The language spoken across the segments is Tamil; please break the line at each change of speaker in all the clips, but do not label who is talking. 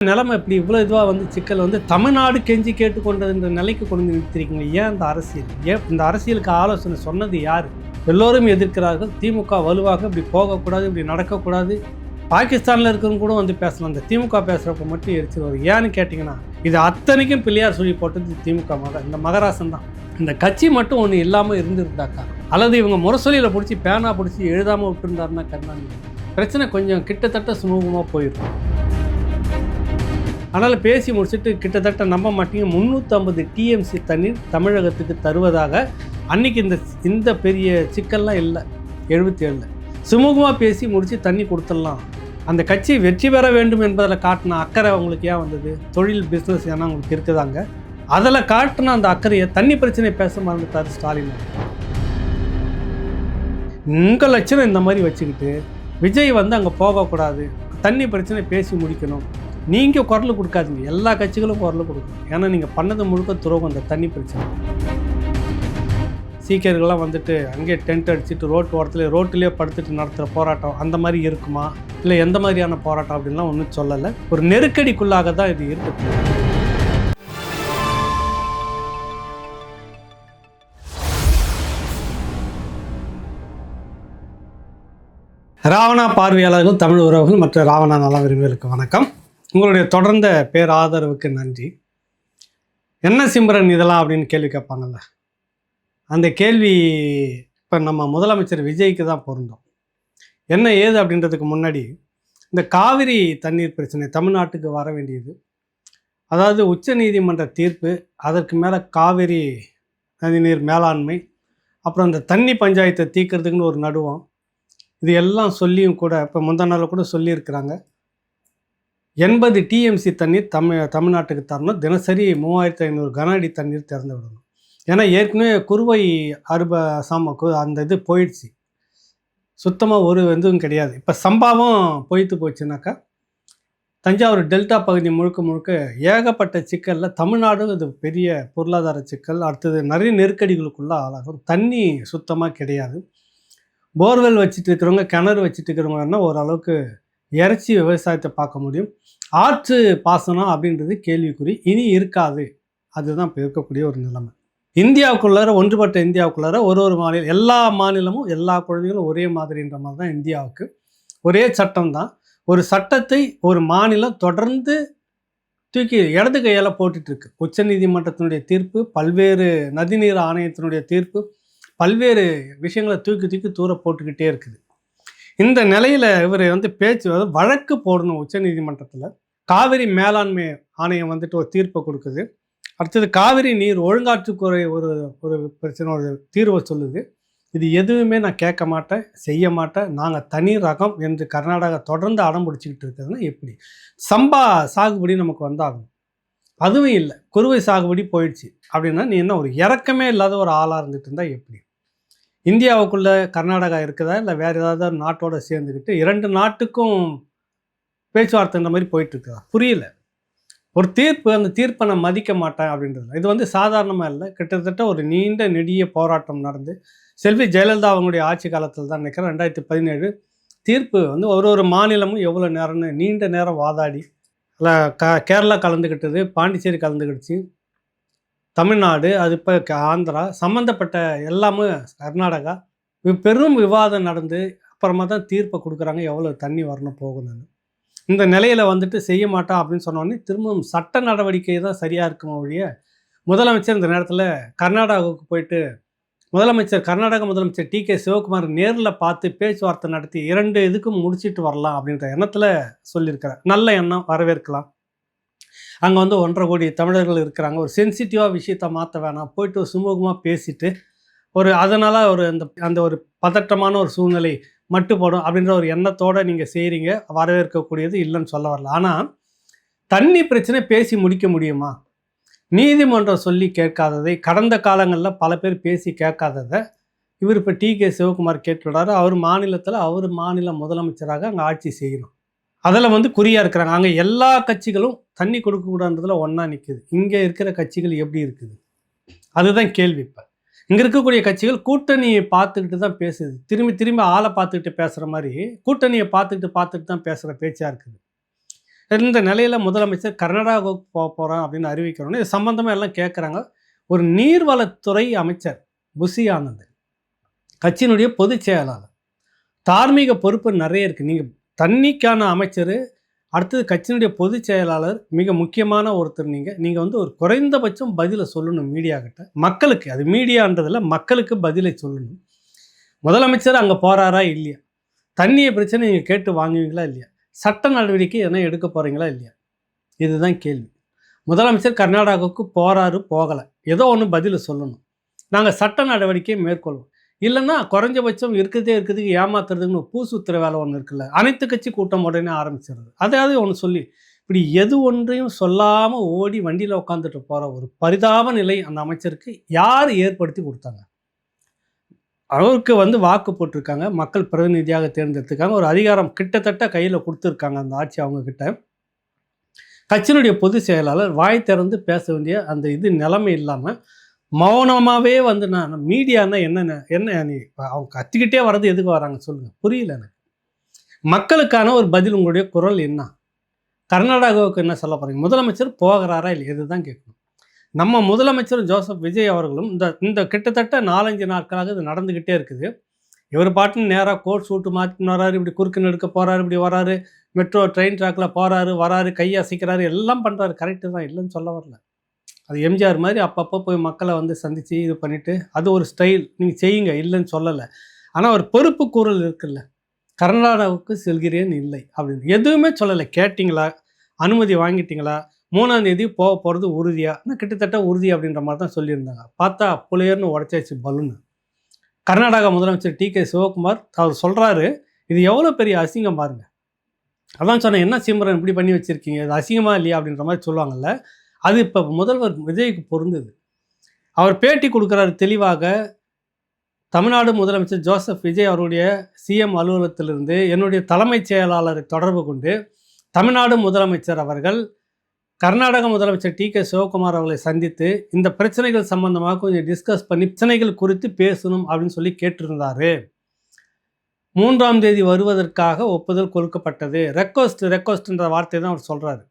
நிலைமை இப்படி இவ்வளோ இதுவாக வந்து சிக்கல் வந்து தமிழ்நாடு கெஞ்சி கேட்டுக்கொண்டதுன்ற நிலைக்கு கொண்டு வந்து நிறுத்திருக்கீங்க. ஏன் இந்த அரசியல்? ஏன் இந்த அரசியலுக்கு ஆலோசனை சொன்னது யார்? எல்லோரும் எதிர்க்கிறார்கள். திமுக வலுவாக இப்படி போகக்கூடாது, இப்படி நடக்கக்கூடாது. பாகிஸ்தானில் இருக்கிறவங்க கூட வந்து பேசலாம். இந்த திமுக பேசுகிறப்ப மட்டும் எரிச்சு வரும். ஏன்னு கேட்டிங்கன்னா, இது அத்தனைக்கும் பிள்ளையார் சொல்லி போட்டது திமுக இந்த மகராசன் தான். இந்த கட்சி மட்டும் ஒன்று இல்லாமல் இருந்திருந்தாக்கா, அல்லது இவங்க முரசொலியில் பிடிச்சி பேனா பிடிச்சி எழுதாமல் விட்டுருந்தாருன்னா கருணாநிதி பிரச்சனை கொஞ்சம் கிட்டத்தட்ட சுமூகமாக போயிருக்கும். அதனால் பேசி முடிச்சுட்டு கிட்டத்தட்ட நம்ப மாட்டீங்க 350 டிஎம்சி தண்ணீர் தமிழகத்துக்கு தருவதாக அன்றைக்கி இந்த பெரிய சிக்கல்லாம் இல்லை. 77 சுமூகமாக பேசி முடித்து தண்ணி கொடுத்துடலாம். அந்த கட்சி வெற்றி பெற வேண்டும் என்பதில் காட்டின அக்கறை அவங்களுக்கு ஏன் வந்தது? தொழில் பிஸ்னஸ் ஏன்னா அவங்களுக்கு இருக்குதாங்க. அதில் காட்டின அந்த அக்கறையை தண்ணி பிரச்சனையை பேச மறந்துட்டார் ஸ்டாலின். உங்கள் லட்சணம் இந்த மாதிரி வச்சுக்கிட்டு விஜய் வந்து அங்கே போகக்கூடாது, தண்ணி பிரச்சனை பேசி முடிக்கணும். நீங்கள் குரல் கொடுக்காதீங்க, எல்லா கட்சிகளும் குரல் கொடுக்கணும். ஏன்னா நீங்கள் பண்ணது முழுக்க துரோகம். அந்த தண்ணி பிரச்சனை சீக்கியர்கள்லாம் வந்துட்டு அங்கேயே டென்ட் அடிச்சுட்டு ரோட்டிலே படுத்துட்டு நடத்துகிற போராட்டம் அந்த மாதிரி இருக்குமா, இல்லை எந்த மாதிரியான போராட்டம் அப்படின்லாம் ஒன்றும் சொல்லலை. ஒரு நெருக்கடிக்குள்ளாக தான் இது இருக்குது. ராவணா பார்வையாளர்கள், தமிழ் உறவுகள் மற்ற ராவணா நல விரும்பிகளுக்கு வணக்கம். உங்களுடைய தொடர்ந்த பேராதரவுக்கு நன்றி. என்ன சிம்ரன் இதெல்லாம் அப்படின்னு கேள்வி கேட்பாங்கள்ல, அந்த கேள்வி இப்போ நம்ம முதலமைச்சர் விஜய்க்கு தான் பொருந்தும். என்ன ஏது அப்படின்றதுக்கு முன்னாடி இந்த காவிரி தண்ணீர் பிரச்சனை தமிழ்நாட்டுக்கு வர வேண்டியது, அதாவது உச்ச நீதிமன்ற தீர்ப்பு, அதற்கு மேலே காவிரி நதிநீர் மேலாண்மை, அப்புறம் அந்த தண்ணி பஞ்சாயத்தை தீர்க்கறதுக்குன்னு ஒரு நடுவம், இது எல்லாம் சொல்லியும் கூட இப்போ முந்தா நாள் கூட சொல்லியிருக்கிறாங்க 80 டிஎம்சி தண்ணீர் தமிழ்நாட்டுக்கு தரணும். தினசரி 3500 கன அடி தண்ணீர் திறந்து விடணும். ஏன்னா ஏற்கனவே குறுவை அந்த இது போயிடுச்சு, சுத்தமாக ஒரு இதுவும் கிடையாது. இப்போ சம்பாவும் பொய்த்து போச்சுனாக்கா தஞ்சாவூர் டெல்டா பகுதி முழுக்க ஏகப்பட்ட சிக்கலில் தமிழ்நாடும் இது பெரிய பொருளாதார சிக்கல். அடுத்தது நிறைய நெருக்கடிகளுக்குள்ள ஆளாகும். தண்ணி சுத்தமாக கிடையாது. போர்வெல் வச்சுட்டு இருக்கிறவங்க, கிணறு வச்சுட்டு இருக்கிறவங்கன்னா ஓரளவுக்கு இறைச்சி விவசாயத்தை பார்க்க முடியும். ஆற்று பாசனம் அப்படின்றது கேள்விக்குறி, இனி இருக்காது. அதுதான் இப்போ இருக்கக்கூடிய ஒரு நிலைமை. இந்தியாவுக்குள்ளார, ஒன்றுபட்ட இந்தியாவுக்குள்ளார ஒரு மாநிலம், எல்லா மாநிலமும் எல்லா குழந்தைகளும் ஒரே மாதிரின்ற மாதிரி தான் இந்தியாவுக்கு ஒரே சட்டம் தான். ஒரு சட்டத்தை ஒரு மாநிலம் தொடர்ந்து தூக்கி இடது கையால் போட்டுட்ருக்கு. உச்ச நீதிமன்றத்தினுடைய தீர்ப்பு, பல்வேறு நதிநீர் ஆணையத்தினுடைய தீர்ப்பு, பல்வேறு விஷயங்களை தூக்கி தூர போட்டுக்கிட்டே இருக்குது. இந்த நிலையில் இவர் வந்து வழக்கு போடணும் உச்ச நீதிமன்றத்தில். காவிரி மேலாண்மை ஆணையம் வந்துட்டு ஒரு தீர்ப்பை கொடுக்குது. அடுத்தது காவிரி நீர் ஒழுங்காற்றுக்குறை ஒரு பிரச்சனை, ஒரு தீர்வை சொல்லுது. இது எதுவுமே நான் கேட்க மாட்டேன், செய்ய மாட்டேன், நாங்கள் தனி ரகம் என்று கர்நாடகா தொடர்ந்து அடம் பிடிச்சிக்கிட்டு இருக்குதுன்னா எப்படி? சம்பா சாகுபடி நமக்கு வந்தாகணும், அதுவும் இல்லை. குறுவை சாகுபடி போயிடுச்சு அப்படின்னா நீ என்ன ஒரு இறக்கமே இல்லாத ஒரு ஆளாக இருந்துட்டு இருந்தால் எப்படி? இந்தியாவுக்குள்ளே கர்நாடகா இருக்குதா, இல்லை வேறு ஏதாவது நாட்டோட சேர்ந்துக்கிட்டு 2 நாட்டுக்கும் பேச்சுவார்த்தைன்ற மாதிரி போயிட்டுருக்குதா? புரியல. ஒரு தீர்ப்பு, அந்த தீர்ப்பை நான் மதிக்க மாட்டேன் அப்படின்றது. இது வந்து சாதாரணமாக இல்லை. கிட்டத்தட்ட ஒரு நீண்ட நெடிய போராட்டம் நடந்து செல்வி ஜெயலலிதா அவங்களுடைய ஆட்சி காலத்தில் தான் நினைக்கிறேன் 2017 தீர்ப்பு வந்து ஒரு மாநிலமும் எவ்வளோ நேரம்னு நீண்ட நேரம் வாதாடி, இல்லை கேரளா கலந்துக்கிட்டது, பாண்டிச்சேரி கலந்துக்கிடுச்சு, தமிழ்நாடு, அது இப்போ ஆந்திரா, சம்மந்தப்பட்ட எல்லாமே கர்நாடகா, பெரும் விவாதம் நடந்து அப்புறமா தான் தீர்ப்பை கொடுக்குறாங்க எவ்வளோ தண்ணி வரணும் போகணும்னு. இந்த நிலையில் வந்துட்டு செய்ய மாட்டான் அப்படின்னு சொன்னோடனே திரும்பவும் சட்ட நடவடிக்கை தான் சரியாக இருக்குமோ ஒழிய, முதலமைச்சர் இந்த நேரத்தில் கர்நாடகாவுக்கு போயிட்டு கர்நாடக முதலமைச்சர் டி.கே. சிவகுமார் நேரில் பார்த்து பேச்சுவார்த்தை நடத்தி 2 இதுக்கும் முடிச்சுட்டு வரலாம் அப்படின்ற எண்ணத்தில் சொல்லியிருக்கிறார். நல்ல எண்ணம், வரவேற்கலாம். அங்கே வந்து 1.5 கோடி தமிழர்கள் இருக்கிறாங்க. ஒரு சென்சிட்டிவாக விஷயத்தை மாற்ற வேணாம், போயிட்டு சுமூகமாக பேசிட்டு அதனால் அந்த ஒரு பதட்டமான ஒரு சூழ்நிலை மட்டுப்படும் அப்படின்ற ஒரு எண்ணத்தோடு நீங்கள் செய்கிறீங்க, வரவேற்கக்கூடியது, இல்லைன்னு சொல்ல வரல. ஆனால் தண்ணி பிரச்சனை பேசி முடிக்க முடியுமா? நீதிமன்றம் சொல்லி கேட்காததை, கடந்த காலங்களில் பல பேர் பேசி கேட்காததை இவர் இப்போ டி.கே. சிவகுமார் கேட்டுவிடாரு. அவர் மாநில முதலமைச்சராக அங்கே ஆட்சி செய்யணும். அதில் வந்து குறியாக இருக்கிறாங்க. அங்கே எல்லா கட்சிகளும் தண்ணி கொடுக்கக்கூடாதுன்றதுல ஒன்றா நிற்குது. இங்கே இருக்கிற கட்சிகள் எப்படி இருக்குது? அதுதான் கேள்வி. இப்போ இங்கே இருக்கக்கூடிய கட்சிகள் கூட்டணியை பார்த்துக்கிட்டு தான் பேசுது. திரும்பி ஆளை பார்த்துக்கிட்டு பேசுகிற மாதிரி கூட்டணியை பார்த்துக்கிட்டு தான் பேசுகிற பேச்சாக இருக்குது. இந்த நிலையில் முதலமைச்சர் கர்நாடகாவுக்கு போக போகிறேன் அப்படின்னு அறிவிக்கிறோன்னு இது சம்மந்தமாக எல்லாம் கேட்குறாங்க. ஒரு நீர்வளத்துறை அமைச்சர் புஷி ஆனந்த், கட்சியினுடைய பொதுச் செயலாளர், தார்மீக பொறுப்பு நிறைய இருக்குது. நீங்கள் தண்ணிக்கான அமைச்சர், அடுத்தது கட்சியினுடைய பொதுச் செயலாளர், மிக முக்கியமான ஒருத்தர். நீங்கள் வந்து ஒரு குறைந்தபட்சம் பதிலை சொல்லணும் மீடியா கிட்ட, மக்களுக்கு. அது மீடியான்றதில் மக்களுக்கு பதிலை சொல்லணும். முதலமைச்சர் அங்கே போகிறாரா இல்லையா, தண்ணியை பிரச்சனை நீங்கள் கேட்டு வாங்குவீங்களா இல்லையா, சட்ட நடவடிக்கை எதனா எடுக்க போகிறீங்களா இல்லையா, இதுதான் கேள்வி. முதலமைச்சர் கர்நாடகாவுக்கு போகிறாரு போகலை, ஏதோ ஒன்று பதில் சொல்லணும். நாங்கள் சட்ட நடவடிக்கையை மேற்கொள்வோம். இல்லைன்னா குறைஞ்சபட்சம் இருக்கிறதுக்கு ஏமாத்துறதுன்னு பூ சுத்துற வேலை ஒன்று இருக்குல்ல, அனைத்து கட்சி கூட்டம் உடனே ஆரம்பிச்சிடுறது. அதாவது ஒன்று சொல்லி இப்படி எது ஒன்றையும் சொல்லாமல் ஓடி வண்டியில் உட்காந்துட்டு போகிற ஒரு பரிதாப நிலை அந்த அமைச்சருக்கு யார் ஏற்படுத்தி கொடுத்தாங்க? அவருக்கு வந்து வாக்கு போட்டிருக்காங்க, மக்கள் பிரதிநிதியாக தேர்ந்தெடுத்துருக்காங்க, ஒரு அதிகாரம் கிட்டத்தட்ட கையில் கொடுத்துருக்காங்க அந்த ஆட்சி அவங்கக்கிட்ட. கட்சியினுடைய பொதுச் செயலாளர் வாய் திறந்து பேச வேண்டிய அந்த நிலைமை இல்லாமல் மௌனமாகவே வந்து நான் மீடியானா என்ன நீ அவங்க கத்திக்கிட்டே வர்றது எதுக்கு வராங்க சொல்லுங்கள், புரியல எனக்கு. மக்களுக்கான ஒரு பதில், உங்களுடைய குரல் என்ன? கர்நாடகாவுக்கு என்ன சொல்ல போகிறீங்க? முதலமைச்சர் போகிறாரா இல்லை, இதுதான் கேட்கணும். நம்ம முதலமைச்சர் ஜோசப் விஜய் அவர்களும் இந்த கிட்டத்தட்ட 4-5 நாட்களாக இது நடந்துக்கிட்டே இருக்குது. இவர் பாட்டுன்னு நேராக கோட் சூட்டு மாற்றின்னு வராரு, இப்படி குறுக்கு நெடுக்க போகிறாரு, இப்படி வராரு, மெட்ரோ ட்ரெயின் ட்ராக்கில் போகிறாரு வராரு, கையை அசைக்கிறாரு, எல்லாம் பண்ணுறாரு. கரெக்டு தான், இல்லைன்னு சொல்ல வரல. அது எம்ஜிஆர் மாதிரி அப்பப்போ போய் மக்களை வந்து சந்தித்து இது பண்ணிவிட்டு அது ஒரு ஸ்டைல், நீங்கள் செய்யுங்க, இல்லைன்னு சொல்லலை. ஆனால் ஒரு பொறுப்பு கூறல் இருக்குல்ல, கர்நாடகாவுக்கு செல்கிறேன் இல்லை அப்படின்னு எதுவுமே சொல்லலை. கேட்டிங்களா, அனுமதி வாங்கிட்டீங்களா, 3ஆம் தேதி போக போகிறது உறுதியாக, ஆனால் கிட்டத்தட்ட உறுதி அப்படின்ற மாதிரி தான் சொல்லியிருந்தாங்க. பார்த்தா புலையர்னு உடச்சாச்சு பலூன்னு. கர்நாடகா முதலமைச்சர் டி.கே. சிவகுமார் அவர் சொல்கிறாரு, இது எவ்வளோ பெரிய அசிங்கம் பாருங்கள். அதான் சொன்னேன், என்ன சிம்ரன் இப்படி பண்ணி வச்சுருக்கீங்க, இது அசிங்கமாக இல்லையா அப்படின்ற மாதிரி சொல்லுவாங்கள்ல, அது இப்போ முதல்வர் விஜய்க்கு பொருந்தது. அவர் பேட்டி கொடுக்குறாரு தெளிவாக. தமிழ்நாடு முதலமைச்சர் ஜோசப் விஜய் அவருடைய சிஎம் அலுவலகத்திலிருந்து என்னுடைய தலைமைச் செயலாளரை தொடர்பு கொண்டு தமிழ்நாடு முதலமைச்சர் அவர்கள் கர்நாடக முதலமைச்சர் டி.கே. சிவகுமார் அவர்களை சந்தித்து இந்த பிரச்சனைகள் சம்பந்தமாக கொஞ்சம் டிஸ்கஸ் பண்ணி பிரச்சனைகள் குறித்து பேசணும் அப்படின்னு சொல்லி கேட்டிருந்தார். 3ஆம் தேதி வருவதற்காக ஒப்புதல் கொடுக்கப்பட்டது. ரெக்வஸ்ட்ன்ற வார்த்தை தான் அவர் சொல்கிறாரு.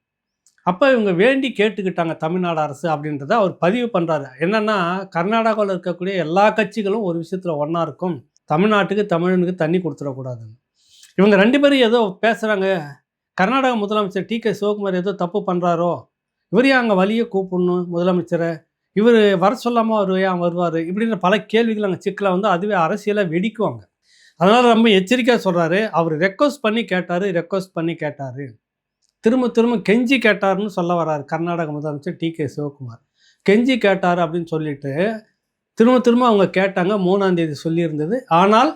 அப்போ இவங்க வேண்டி கேட்டுக்கிட்டாங்க தமிழ்நாடு அரசு அப்படின்றத அவர் பதிவு பண்ணுறாரு. என்னென்னா, கர்நாடகாவில் இருக்கக்கூடிய எல்லா கட்சிகளும் ஒரு விஷயத்தில் ஒன்றா இருக்கும், தமிழ்நாட்டுக்கு தமிழனுக்கு தண்ணி கொடுத்துடக்கூடாதுன்னு. இவங்க 2 பேரும் ஏதோ பேசுகிறாங்க. கர்நாடக முதலமைச்சர் டி.கே. சிவகுமார் ஏதோ தப்பு பண்ணுறாரோ, இவர் ஏன் அங்கே வழியே கூப்பிடணும் முதலமைச்சரை, இவர் வர சொல்லாமல் அவர் ஏன் வருவார், இப்படின்ற பல கேள்விகள் அங்கே சிக்கலை வந்து அதுவே அரசியலாக வெடிக்குவாங்க. அதனால் ரொம்ப எச்சரிக்கையாக சொல்கிறாரு. அவர் ரெக்வஸ்ட் பண்ணி கேட்டார், திரும்ப கெஞ்சி கேட்டார்னு சொல்ல வர்றாரு கர்நாடக முதலமைச்சர் டி.கே. சிவகுமார். கெஞ்சி கேட்டார் அப்படின்னு சொல்லிட்டு திரும்ப அவங்க கேட்டாங்க. 3ஆம் தேதி சொல்லியிருந்தது. ஆனால்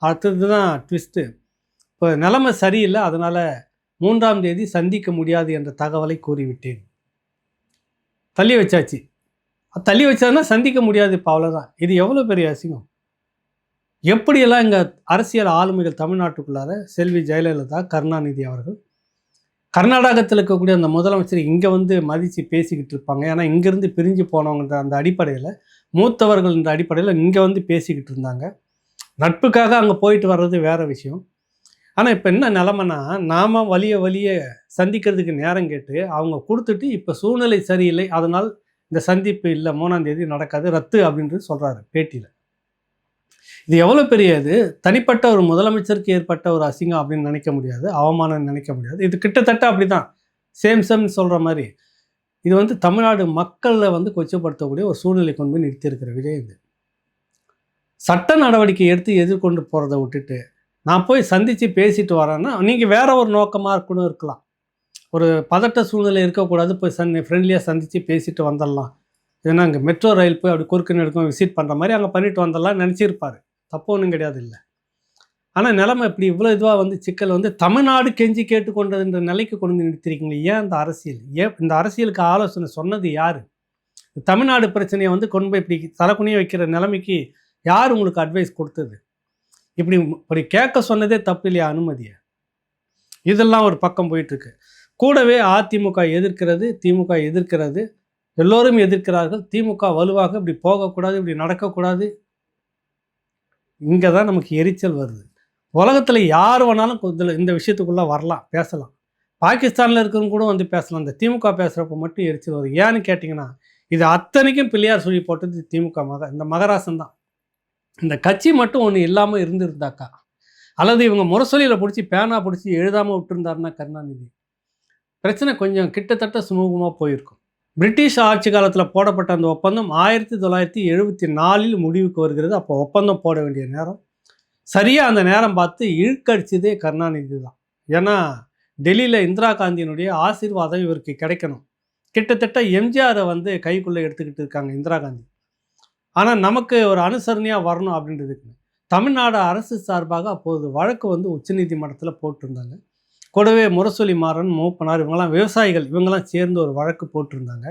அடுத்தது தான் ட்விஸ்ட்டு. இப்போ நிலைமை சரியில்லை, அதனால் 3ஆம் தேதி சந்திக்க முடியாது என்ற தகவலை கூறிவிட்டேன். தள்ளி வச்சாச்சு. தள்ளி வச்சாருன்னா சந்திக்க முடியாது, இப்போ அவ்வளோதான். இது எவ்வளோ பெரிய அசிங்கம். எப்படியெல்லாம் இங்கே அரசியல் ஆளுமைகள் தமிழ்நாட்டுக்குள்ளார செல்வி ஜெயலலிதா, கருணாநிதி அவர்கள் கர்நாடகத்தில் இருக்கக்கூடிய அந்த முதலமைச்சர் இங்கே வந்து மதித்து பேசிக்கிட்டு இருப்பாங்க. ஏன்னா இங்கேருந்து பிரிஞ்சு போனவங்கன்ற அந்த அடிப்படையில், மூத்தவர்கள் என்ற அடிப்படையில் இங்கே வந்து பேசிக்கிட்டு இருந்தாங்க. நட்புக்காக அங்கே போயிட்டு வர்றது வேறு விஷயம். ஆனால் இப்போ என்ன நிலமைனா, நாம் வலிய சந்திக்கிறதுக்கு நேரம் கேட்டு அவங்க கொடுத்துட்டு இப்போ சூழ்நிலை சரியில்லை, அதனால் இந்த சந்திப்பு இல்லை, 3ஆம் தேதி நடக்காது, ரத்து அப்படின்றது சொல்கிறாரு பேட்டியில். இது எவ்வளோ பெரிய இது, தனிப்பட்ட ஒரு முதலமைச்சருக்கு ஏற்பட்ட ஒரு அசிங்கம் அப்படின்னு நினைக்க முடியாது, அவமானம் நினைக்க முடியாது. இது கிட்டத்தட்ட அப்படி தான், சேம்னு சொல்கிற மாதிரி. இது வந்து தமிழ்நாடு மக்களை வந்து கொச்சப்படுத்தக்கூடிய ஒரு சூழ்நிலை கொண்டு போய் நிறுத்தியிருக்கிற விஜய். இது சட்ட நடவடிக்கை எடுத்து எதிர்கொண்டு போகிறத விட்டுட்டு நான் போய் சந்தித்து பேசிட்டு வரேன்னா, நீங்கள் வேற ஒரு நோக்கமாக கூட இருக்கலாம். ஒரு பதட்ட சூழ்நிலை இருக்கக்கூடாது, போய் ஃப்ரெண்ட்லியாக சந்தித்து பேசிட்டு வந்துடலாம். ஏன்னா அங்கே மெட்ரோ ரயில் போய் அப்படி குறுக்கு நெடுக்கும் விசிட் பண்ணுற மாதிரி அங்கே பண்ணிட்டு வந்துடலாம் நினச்சிருப்பார். தப்பு ஒன்றும் கிடையாது, இல்லை. ஆனால் நிலைமை இப்படி இவ்வளோ இதுவாக வந்து சிக்கல் வந்து தமிழ்நாடு கெஞ்சி கேட்டுக்கொண்டதுன்ற நிலைக்கு கொண்டு வந்து நிறுத்திருக்கீங்க. ஏன் இந்த அரசியல், ஏன் இந்த அரசியலுக்கு ஆலோசனை சொன்னது யார்? தமிழ்நாடு பிரச்சனையை வந்து கொண்டு போய் இப்படி தலைக்குனிய வைக்கிற நிலைமைக்கு யார் உங்களுக்கு அட்வைஸ் கொடுத்தது? இப்படி கேட்க சொன்னதே தப்பு இல்லையா அனுமதியை? இதெல்லாம் ஒரு பக்கம் போயிட்டுருக்கு. கூடவே அதிமுக எதிர்க்கிறது, திமுக எதிர்க்கிறது, எல்லோரும் எதிர்க்கிறார்கள். திமுக வலுவாக இப்படி போகக்கூடாது, இப்படி நடக்கக்கூடாது. இங்கே தான் நமக்கு எரிச்சல் வருது. உலகத்தில் யார் வேணாலும் இந்த விஷயத்துக்குள்ளே வரலாம், பேசலாம். பாகிஸ்தானில் இருக்கிறவங்க கூட வந்து பேசலாம். இந்த திமுக பேசுகிறப்ப மட்டும் எரிச்சல் வரும். ஏன்னு கேட்டிங்கன்னா, இது அத்தனைக்கும் பிள்ளையார் சொல்லி போட்டது திமுக இந்த மகராசன் தான். இந்த கட்சி மட்டும் ஒன்று இல்லாமல் இருந்திருந்தாக்கா, அல்லது இவங்க முரசொலியில் பிடிச்சி பேனா பிடிச்சி எழுதாமல் விட்டுருந்தாருன்னா கருணாநிதி, பிரச்சனை கொஞ்சம் கிட்டத்தட்ட சுமூகமாக போயிருக்கும். பிரிட்டிஷ் ஆட்சி காலத்தில் போடப்பட்ட அந்த ஒப்பந்தம் 1974 முடிவுக்கு வருகிறது. அப்போ ஒப்பந்தம் போட வேண்டிய நேரம், சரியாக அந்த நேரம் பார்த்து இழுக்கடிச்சதே கருணாநிதி தான். ஏன்னா டெல்லியில் இந்திரா காந்தியினுடைய ஆசீர்வாதம் இவருக்கு கிடைக்கணும். கிட்டத்தட்ட எம்ஜிஆரை வந்து கைக்குள்ளே எடுத்துக்கிட்டு இருக்காங்க இந்திரா காந்தி. ஆனால் நமக்கு ஒரு அனுசரணையாக வரணும் அப்படின்றதுக்கு தமிழ்நாடு அரசு சார்பாக அப்போது வழக்கு வந்து உச்சநீதிமன்றத்தில் போட்டிருந்தாங்க. கூடவே முரசொலி மாறன், மூப்பனார், இவங்கெல்லாம் விவசாயிகள், இவங்கெல்லாம் சேர்ந்து ஒரு வழக்கு போட்டிருந்தாங்க.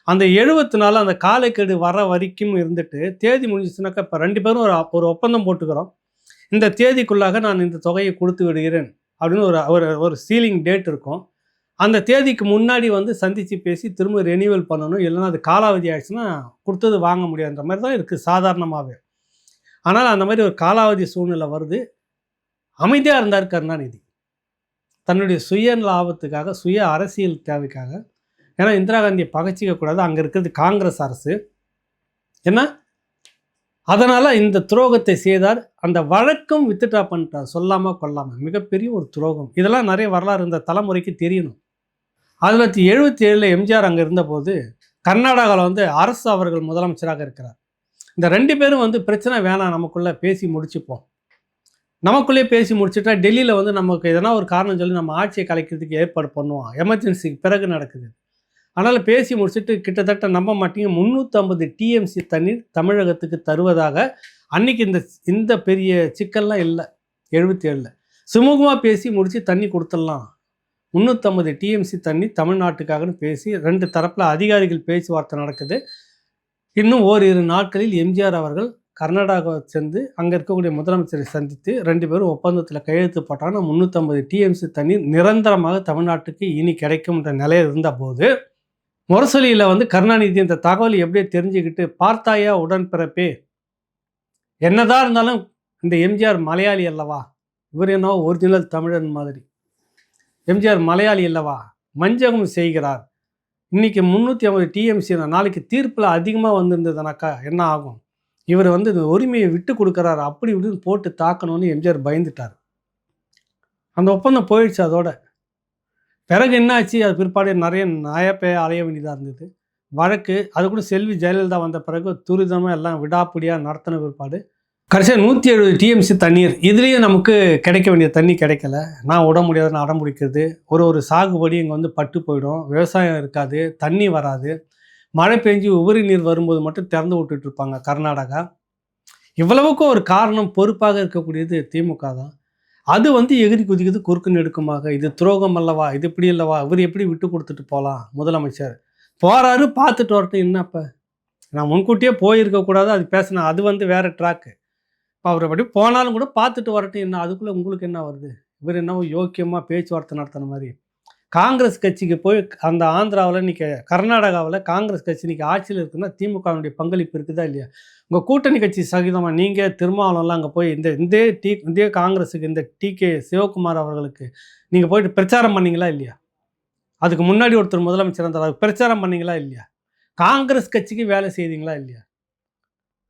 அந்த 70 நாள் அந்த காலக்கெடு வர வரைக்கும் இருந்துட்டு தேதி முடிஞ்சிச்சுனாக்கா, இப்போ 2 பேரும் ஒரு ஒப்பந்தம் போட்டுக்கிறோம், இந்த தேதிக்குள்ளாக நான் இந்த தொகையை கொடுத்து விடுகிறேன் அப்படின்னு ஒரு சீலிங் டேட் இருக்கும். அந்த தேதிக்கு முன்னாடி வந்து சந்தித்து பேசி திரும்ப ரெனியூவல் பண்ணணும். இல்லைன்னா அது காலாவதி ஆயிடுச்சுன்னா கொடுத்தது வாங்க முடியாதுன்ற மாதிரி தான் இருக்குது சாதாரணமாகவே. ஆனால் அந்த மாதிரி ஒரு காலாவதி சூழ்நிலை வருது. அமைதியாக இருந்தார் கருணாநிதி, தன்னுடைய சுய லாபத்துக்காக, சுய அரசியல் தேவைக்காக. ஏன்னா இந்திரா காந்தியை பகைச்சிக்கக்கூடாது, அங்கே இருக்கிறது காங்கிரஸ் அரசு. ஏன்னா அதனால் இந்த துரோகத்தை செய்தார். அந்த வழக்கம் வித்துட்டா பண்ணிட்டார், சொல்லாமல் கொல்லாமல். மிகப்பெரிய ஒரு துரோகம். இதெல்லாம் நிறைய வரலாறு இந்த தலைமுறைக்கு தெரியணும். 1977 எம்ஜிஆர் அங்கே இருந்தபோது கர்நாடகாவில் வந்து அரசு அவர்கள் முதலமைச்சராக இருக்கிறார். இந்த 2 பேரும் வந்து பிரச்சனை வேணாம், நமக்குள்ளே பேசி முடிச்சுப்போம், நமக்குள்ளேயே பேசி முடிச்சுட்டா டெல்லியில் வந்து நமக்கு எதனா ஒரு காரணம் சொல்லி நம்ம ஆட்சியை கலைக்கிறதுக்கு ஏற்பாடு பண்ணுவோம். எமர்ஜென்சிக்கு பிறகு நடக்குது. அதனால் பேசி முடிச்சுட்டு கிட்டத்தட்ட நம்ப மாட்டீங்க 350 டிஎம்சி தண்ணீர் தமிழகத்துக்கு தருவதாக. அன்றைக்கி இந்த பெரிய சிக்கல்லாம் இல்லை. 77 சுமூகமாக பேசி முடித்து தண்ணி கொடுத்துடலாம், 350 டிஎம்சி தண்ணி தமிழ்நாட்டுக்காகன்னு பேசி 2 தரப்பில் அதிகாரிகள் பேச்சுவார்த்தை நடக்குது. இன்னும் ஓரிரு நாட்களில் எம்ஜிஆர் அவர்கள் கர்நாடகாவை சேர்ந்து அங்கே இருக்கக்கூடிய முதலமைச்சரை சந்தித்து 2 பேரும் ஒப்பந்தத்தில் கையெழுத்து போட்டாங்கன்னா 350 டிஎம்சி தண்ணீர் நிரந்தரமாக தமிழ்நாட்டுக்கு இனி கிடைக்கும் என்ற நிலையில் இருந்தபோது, முரசொலியில் வந்து கருணாநிதி இந்த தகவலை எப்படியே தெரிஞ்சுக்கிட்டு, பார்த்தாயா உடன்பிறப்பே, என்னதான் இருந்தாலும் இந்த எம்ஜிஆர் மலையாளி அல்லவா, இவர் என்னவோ ஒரிஜினல் தமிழன் மாதிரி, எம்ஜிஆர் மலையாளி அல்லவா, வஞ்சகம் செய்கிறார், இன்றைக்கி 350 டிஎம்சி நாளைக்கு தீர்ப்பில் அதிகமாக வந்திருந்ததுனாக்கா என்ன ஆகும், இவர் வந்து இந்த உரிமையை விட்டு கொடுக்குறாரு, அப்படி இப்படின்னு போட்டு தாக்கணும்னு எம்ஜிஆர் பயந்துட்டார். அந்த ஒப்பந்தம் போயிடுச்சு. அதோட பிறகு என்ன ஆச்சு, அது பிற்பாடு நிறைய நாயப்பே அலைய வேண்டியதாக இருந்தது வழக்கு. அது கூட செல்வி ஜெயலலிதா வந்த பிறகு துரிதமாக எல்லாம் விடாப்பிடியாக நடத்தின பிற்பாடு கடைசியாக 170 டிஎம்சி தண்ணீர், இதுலேயும் நமக்கு கிடைக்க வேண்டிய தண்ணி கிடைக்கல. நான் விட முடியாதுன்னு அடம் பிடிக்கிறது. ஒரு சாகுபடி இங்கே வந்து பட்டு போயிடும், விவசாயம் இருக்காது, தண்ணி வராது, மழை பெஞ்சு உபரி நீர் வரும்போது மட்டும் திறந்து விட்டுட்டு இருப்பாங்க கர்நாடகா. இவ்வளவுக்கும் ஒரு காரணம் பொறுப்பாக இருக்கக்கூடியது திமுக தான். அது வந்து எகிரி குதிக்குது குறுக்கு நெடுக்குமாக. இது துரோகம் அல்லவா, இது இப்படி இல்லவா, இவர் எப்படி விட்டு கொடுத்துட்டு போகலாம், முதலமைச்சர் போகிறாரு பார்த்துட்டு வரட்டும். என்னப்போ நான் முன்கூட்டியே போயிருக்கக்கூடாது, அது பேசினேன், அது வந்து வேறு ட்ராக்கு. இப்போ அவர் அப்படி போனாலும் கூட பார்த்துட்டு வரட்டும். என்ன அதுக்குள்ளே உங்களுக்கு என்ன வருது, இவர் என்னவோ யோக்கியமாக பேச்சுவார்த்தை நடத்தின மாதிரி. காங்கிரஸ் கட்சிக்கு போய் அந்த ஆந்திராவில் இன்றைக்கி கர்நாடகாவில் காங்கிரஸ் கட்சி இன்றைக்கி ஆட்சியில் இருக்குன்னா திமுகவுடைய பங்களிப்பு இருக்குதா இல்லையா? உங்கள் கூட்டணி கட்சி சகிதமாக நீங்கள் திருமாவளம்லாம் அங்கே போய் இந்த காங்கிரஸுக்கு, இந்த டிகே சிவகுமார் அவர்களுக்கு நீங்கள் போயிட்டு பிரச்சாரம் பண்ணிங்களா இல்லையா? அதுக்கு முன்னாடி ஒருத்தர் முதலமைச்சர் இருந்தார், அதுக்கு பிரச்சாரம் பண்ணிங்களா இல்லையா? காங்கிரஸ் கட்சிக்கு வேலை செய்தீங்களா இல்லையா?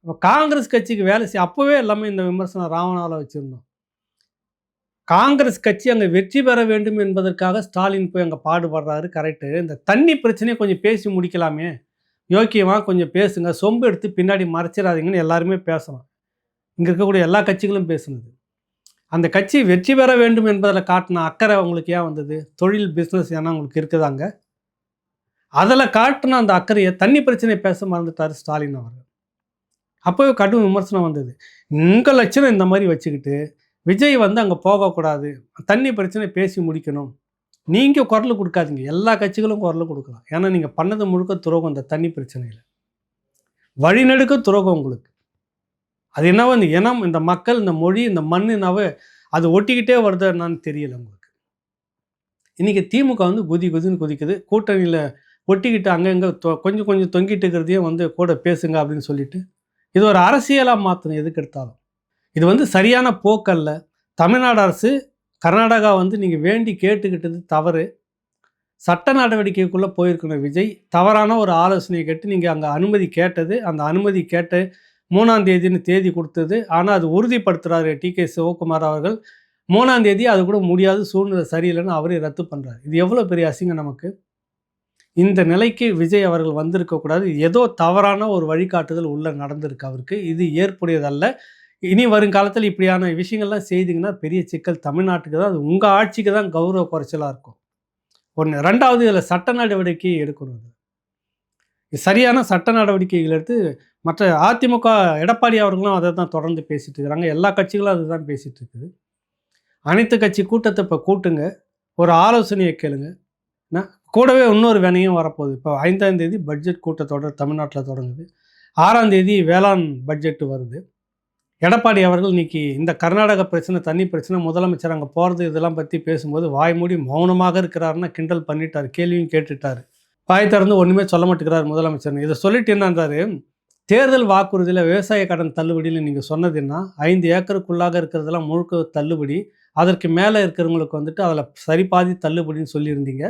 இப்போ காங்கிரஸ் கட்சிக்கு வேலை அப்போவே எல்லாமே இந்த விமர்சனம் ராவணாவில் வச்சுருந்தோம். காங்கிரஸ் கட்சி அங்கே வெற்றி பெற வேண்டும் என்பதற்காக ஸ்டாலின் போய் அங்கே பாடுபடுறாரு, கரெக்டு. இந்த தண்ணி பிரச்சனையை கொஞ்சம் பேசி முடிக்கலாமே, யோக்கியமாக கொஞ்சம் பேசுங்க, சொம்பு எடுத்து பின்னாடி மறைச்சிடாதீங்கன்னு எல்லாருமே பேசணும். இங்கே இருக்கக்கூடிய எல்லா கட்சிகளும் பேசுனது. அந்த கட்சி வெற்றி பெற வேண்டும் என்பதில் காட்டின அக்கறை உங்களுக்கு ஏன் வந்தது? தொழில் பிஸ்னஸ் ஏன்னா உங்களுக்கு இருக்குதாங்க, அதில் காட்டின அந்த அக்கறையை தண்ணி பிரச்சனையை பேச மறந்துட்டார் ஸ்டாலின் அவர்கள். அப்போவே கடும் விமர்சனம் வந்தது. உங்கள் லட்சணம் இந்த மாதிரி வச்சுக்கிட்டு விஜய் வந்து அங்கே போகக்கூடாது, தண்ணி பிரச்சனை பேசி முடிக்கணும், நீங்கள் குரல் கொடுக்காதீங்க, எல்லா கட்சிகளும் குரல் கொடுக்கலாம். ஏன்னா நீங்கள் பண்ணது முழுக்க துரோகம். இந்த தண்ணி பிரச்சனையில் வழிநெடுக்க துரோகம் உங்களுக்கு. அது என்னவோ இந்த இனம், இந்த மக்கள், இந்த மொழி, இந்த மண்ணுனாவே அது ஒட்டிக்கிட்டே வருது என்னன்னு தெரியல உங்களுக்கு. இன்றைக்கி திமுக வந்து குதின்னு குதிக்குது, கூட்டணியில் ஒட்டிக்கிட்டு அங்கங்கே கொஞ்சம் கொஞ்சம் தொங்கிட்டு இருக்கிறதையும் வந்து கூட பேசுங்க அப்படின்னு சொல்லிட்டு இது ஒரு அரசியலாக மாற்றணும் எதுக்கு எடுத்தாலும். இது வந்து சரியான போக்கல்ல. தமிழ்நாடு அரசு கர்நாடகா வந்து நீங்கள் வேண்டி கேட்டுக்கிட்டது தவறு. சட்ட நடவடிக்கைக்குள்ளே போயிருக்கணும் விஜய். தவறான ஒரு ஆலோசனையை கேட்டு நீங்கள் அங்கே அனுமதி கேட்டது, அந்த அனுமதி கேட்டு 3ஆம் தேதின்னு தேதி கொடுத்தது. ஆனால் அது உறுதிப்படுத்துகிறாரு டிகே சிவகுமார் அவர்கள். 3ஆம் தேதி அது கூட முடியாது, சூழ்நிலை சரியில்லைன்னு அவரே ரத்து பண்ணுறாரு. இது எவ்வளோ பெரிய அசிங்கம் நமக்கு. இந்த நிலைக்கு விஜய் அவர்கள் வந்திருக்கக்கூடாது. ஏதோ தவறான ஒரு வழிகாட்டுதல் உள்ளே நடந்திருக்கு அவருக்கு. இது ஏற்புடையதல்ல. இனி வருங்காலத்தில் இப்படியான விஷயங்கள்லாம் செய்தீங்கன்னா பெரிய சிக்கல் தமிழ்நாட்டுக்கு தான். அது உங்கள் ஆட்சிக்கு தான் கௌரவ குறைச்சலாக இருக்கும். 1. 2வது இதில் சட்ட நடவடிக்கை எடுக்கணும். சரியான சட்ட நடவடிக்கைகள் எடுத்து மற்ற அதிமுக எடப்பாடி அவர்களும் அதை தான் தொடர்ந்து பேசிகிட்டு இருக்கிறாங்க. எல்லா கட்சிகளும் அதுதான் பேசிகிட்டு இருக்குது. அனைத்து கட்சி கூட்டத்தை இப்போ கூட்டுங்க, ஒரு ஆலோசனையை கேளுங்க. கூடவே இன்னொரு வேணையும் வரப்போகுது. இப்போ 5ஆம் தேதி பட்ஜெட் கூட்டத்தொடர் தமிழ்நாட்டில் தொடங்குது. 6ஆம் தேதி வேளாண் பட்ஜெட்டு வருது. எடப்பாடி அவர்கள் இன்னைக்கு இந்த கர்நாடக பிரச்சனை, தண்ணி பிரச்சனை, முதலமைச்சர் அங்கே போகிறது இதெல்லாம் பற்றி பேசும்போது வாய் மூடி மௌனமாக இருக்கிறாருன்னா கிண்டல் பண்ணிட்டார். கேள்வியும் கேட்டுட்டார். வாய் திறந்து ஒன்றுமே சொல்ல மாட்டேங்கிறார் முதலமைச்சர். இதை சொல்லிட்டு என்னன்றாரு, தேர்தல் வாக்குறுதியில் விவசாய கடன் தள்ளுபடியில் நீங்கள் சொன்னதுன்னா 5 ஏக்கருக்குள்ளாக இருக்கிறதெல்லாம் முழுக்க தள்ளுபடி, அதற்கு மேலே இருக்கிறவங்களுக்கு வந்துட்டு அதில் சரிபாதி தள்ளுபடின்னு சொல்லியிருந்தீங்க.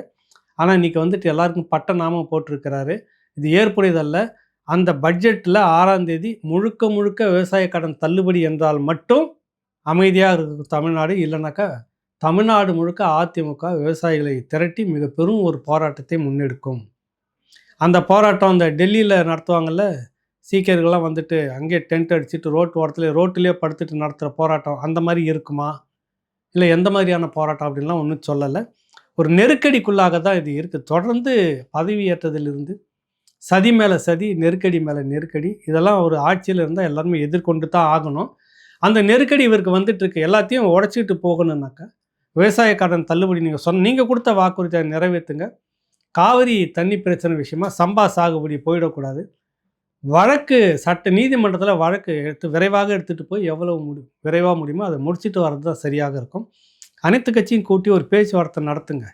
ஆனால் இன்றைக்கி வந்துட்டு எல்லாருக்கும் பட்ட நாமம் போட்டிருக்கிறாரு. இது ஏற்புடையதல்ல. அந்த பட்ஜெட்டில் 6ஆம் தேதி முழுக்க முழுக்க விவசாய கடன் தள்ளுபடி என்றால் மட்டும் அமைதியாக இருக்கும் தமிழ்நாடு. இல்லைனாக்கா தமிழ்நாடு முழுக்க அதிமுக விவசாயிகளை திரட்டி மிக பெரும் ஒரு போராட்டத்தை முன்னெடுக்கும். அந்த போராட்டம் அந்த டெல்லியில் நடத்துவாங்கள்ல, சீக்கியர்கள்லாம் வந்துட்டு அங்கேயே டென்ட் அடிச்சுட்டு ரோட்டிலே படுத்துட்டு நடத்துகிற போராட்டம் அந்த மாதிரி இருக்குமா, இல்லை எந்த மாதிரியான போராட்டம் அப்படின்லாம் ஒன்றும் சொல்லலை. ஒரு நெருக்கடிக்குள்ளாக தான் இது இருக்குது. தொடர்ந்து பதவியேற்றதிலிருந்து சதி மேலே சதி, நெருக்கடி மேலே நெருக்கடி, இதெல்லாம் ஒரு ஆட்சியில் இருந்தால் எல்லாருமே எதிர்கொண்டு தான் ஆகணும். அந்த நெருக்கடி இவருக்கு வந்துட்டுருக்கு. எல்லாத்தையும் உடச்சிட்டு போகணுன்னாக்கா விவசாய கடன் தள்ளுபடி நீங்கள் கொடுத்த வாக்குறுதியை நிறைவேற்றுங்க. காவிரி தண்ணி பிரச்சனை விஷயமா சம்பா சாகுபடி போயிடக்கூடாது. வழக்கு நீதிமன்றத்தில் வழக்கு விரைவாக எடுத்துகிட்டு போய் எவ்வளவு விரைவாக முடியுமோ அதை முடிச்சுட்டு வர்றது தான் சரியாக இருக்கும். அனைத்து கட்சியும் கூட்டி ஒரு பேச்சுவார்த்தை நடத்துங்க.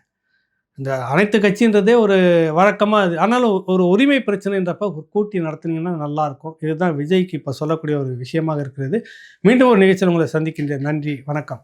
இந்த அனைத்து கட்சின்றதே ஒரு வழக்கமாக, ஆனாலும் ஒரு உரிமை பிரச்சனைன்றப்ப கூட்டி நடத்துனீங்கன்னா நல்லாயிருக்கும். இதுதான் விஜய்க்கு இப்போ சொல்லக்கூடிய ஒரு விஷயமாக இருக்கிறது. மீண்டும் ஒரு நிகழ்ச்சியில் உங்களை சந்திக்கின்றேன். நன்றி, வணக்கம்.